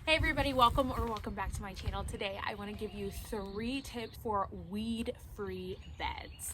Hey everybody, welcome back to my channel. Today I want to give you 3 tips for weed-free beds.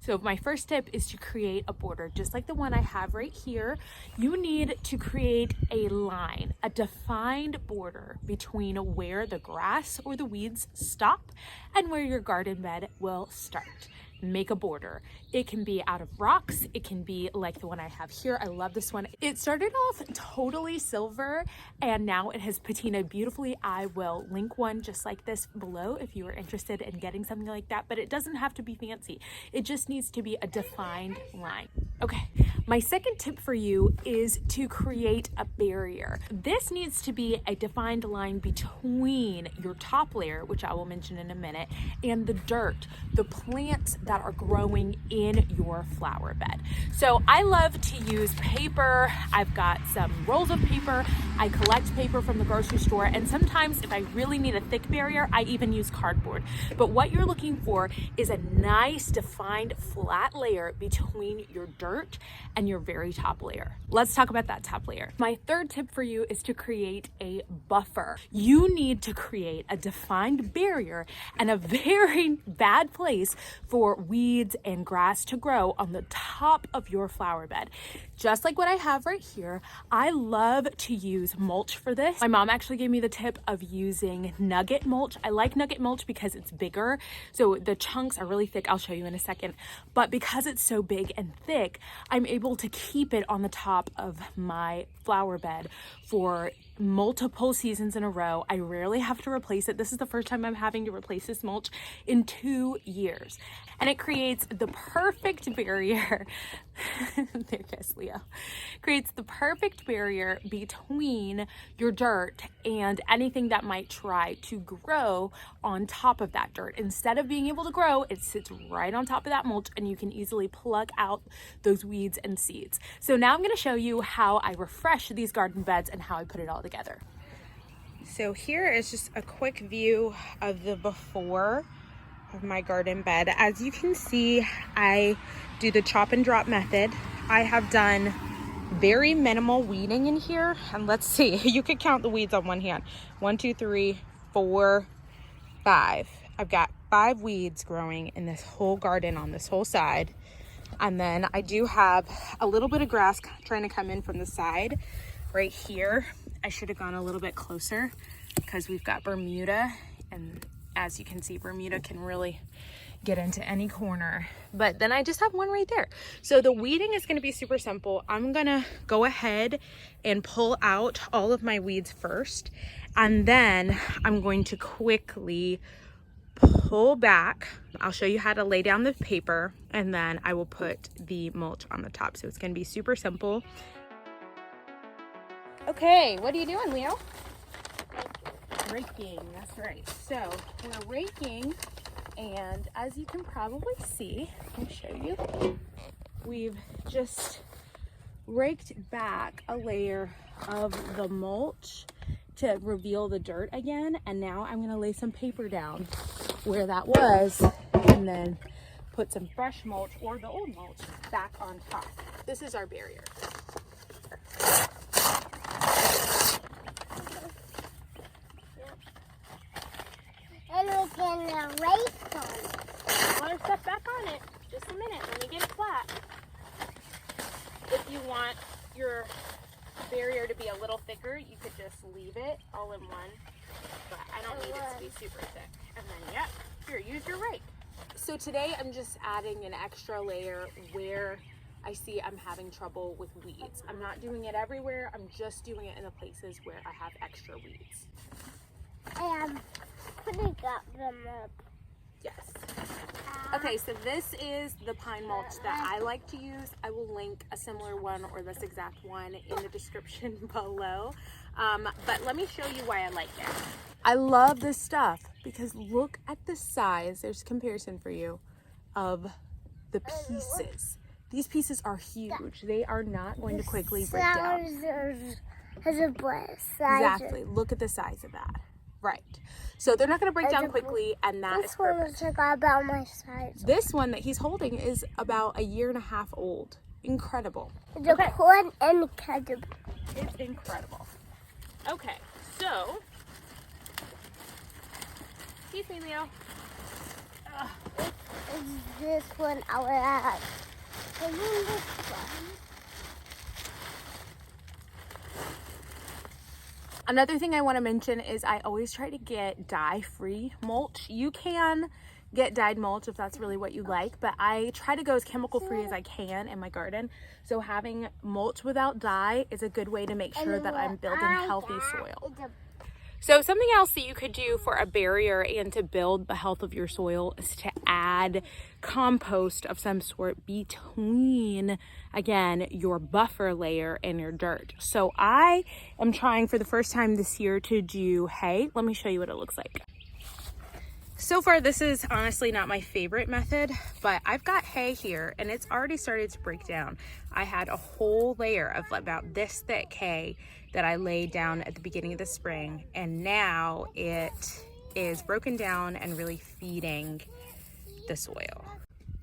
So my first tip is to create a border, just like the one I have right here. You need to create a line, a defined border between where the grass or the weeds stop and where your garden bed will start. Make a border. It can be out of rocks. It can be like the one I have here. I love this one. It started off totally silver and now it has patinaed beautifully. I will link one just like this below if you are interested in getting something like that, but it doesn't have to be fancy. It just needs to be a defined line. Okay, my second tip for you is to create a barrier. This needs to be a defined line between your top layer, which I will mention in a minute, and the dirt, the plants that are growing in your flower bed. So I love to use paper. I've got some rolls of paper. I collect paper from the grocery store, and sometimes if I really need a thick barrier, I even use cardboard. But what you're looking for is a nice defined flat layer between your dirt and your very top layer. Let's talk about that top layer. My third tip for you is to create a buffer. You need to create a defined barrier and a very bad place for weeds and grass to grow on the top of your flower bed. Just like what I have right here, I love to use mulch for this. My mom actually gave me the tip of using nugget mulch. I like nugget mulch because it's bigger, so the chunks are really thick. I'll show you in a second. But because it's so big and thick, I'm able to keep it on the top of my flower bed for multiple seasons in a row. I rarely have to replace it. This is the first time I'm having to replace this mulch in 2 years. And it creates the perfect barrier. There goes Leo. Creates the perfect barrier between your dirt and anything that might try to grow on top of that dirt. Instead of being able to grow, it sits right on top of that mulch and you can easily pluck out those weeds and seeds. So now I'm going to show you how I refresh these garden beds and how I put it all together. So here is just a quick view of the before of my garden bed. As you can see, I do the chop and drop method. I have done very minimal weeding in here, and let's see, you could count the weeds on one hand. 1, 2, 3, 4, 5. I've got 5 weeds growing in this whole garden on this whole side, and then I do have a little bit of grass trying to come in from the side right here. I should have gone a little bit closer because we've got Bermuda, and as you can see, Bermuda can really get into any corner. But then I just have one right there. So the weeding is going to be super simple. I'm going to go ahead and pull out all of my weeds first, and then I'm going to quickly pull back. I'll show you how to lay down the paper, and then I will put the mulch on the top. So it's going to be super simple. Okay, what are you doing, Leo? Raking, that's right. So we're raking, and as you can probably see, I'll show you, we've just raked back a layer of the mulch to reveal the dirt again, and now I'm going to lay some paper down where that was and then put some fresh mulch or the old mulch back on top. This is our barrier. And we can erase on it. I want to step back on it. Just a minute. Let me get it flat. If you want your barrier to be a little thicker, you could just leave it all in one. But I don't need it to be super thick. And then, yep, here, use your rake. So today I'm just adding an extra layer where I see I'm having trouble with weeds. I'm not doing it everywhere. I'm just doing it in the places where I have extra weeds. I am putting them up. Yes. Okay, so this is the pine mulch that I like to use. I will link a similar one or this exact one in the description below. But let me show you why I like it. I love this stuff because look at the size. There's a comparison for you of the pieces. These pieces are huge. They are not going to quickly break down. has a size. Exactly. Look at the size of that. Right. So they're not going to break down quickly, and that is perfect. This one is like about my size. This one that he's holding is about 1.5 years old. Incredible. It's incredible. It's incredible. Okay, so excuse me, Leo. It's this one I would add. And then this one. Another thing I want to mention is I always try to get dye-free mulch. You can get dyed mulch if that's really what you like, but I try to go as chemical-free as I can in my garden. So having mulch without dye is a good way to make sure that I'm building healthy soil. So something else that you could do for a barrier and to build the health of your soil is to add compost of some sort between, again, your buffer layer and your dirt. So I am trying for the first time this year to do hay. Let me show you what it looks like. So far, this is honestly not my favorite method, but I've got hay here and it's already started to break down. I had a whole layer of about this thick hay that I laid down at the beginning of the spring, and now it is broken down and really feeding the soil.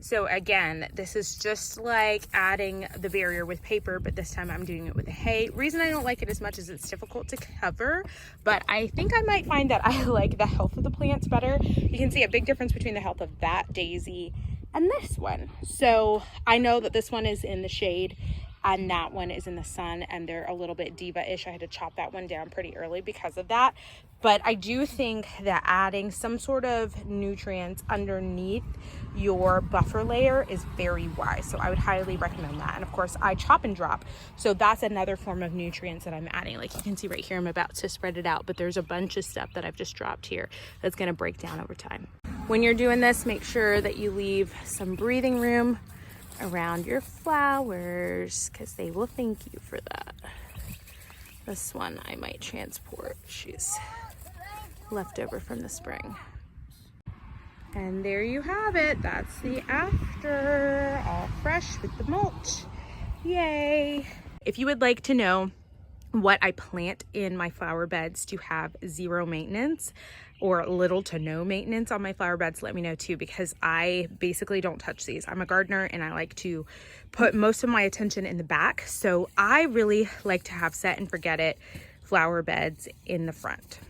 So again, this is just like adding the barrier with paper, but this time I'm doing it with the hay. Reason I don't like it as much is it's difficult to cover, but I think I might find that I like the health of the plants better. You can see a big difference between the health of that daisy and this one. So I know that this one is in the shade and that one is in the sun, and they're a little bit diva-ish. I had to chop that one down pretty early because of that. But I do think that adding some sort of nutrients underneath your buffer layer is very wise. So I would highly recommend that. And of course, I chop and drop. So that's another form of nutrients that I'm adding. Like you can see right here, I'm about to spread it out, but there's a bunch of stuff that I've just dropped here that's gonna break down over time. When you're doing this, make sure that you leave some breathing room around your flowers because they will thank you for that. This one I might transport. She's left over from the spring. And there you have it. That's the after, all fresh with the mulch. Yay. If you would like to know what I plant in my flower beds to have zero maintenance or little to no maintenance on my flower beds, let me know too, because I basically don't touch these. I'm a gardener and I like to put most of my attention in the back. So I really like to have set and forget it flower beds in the front.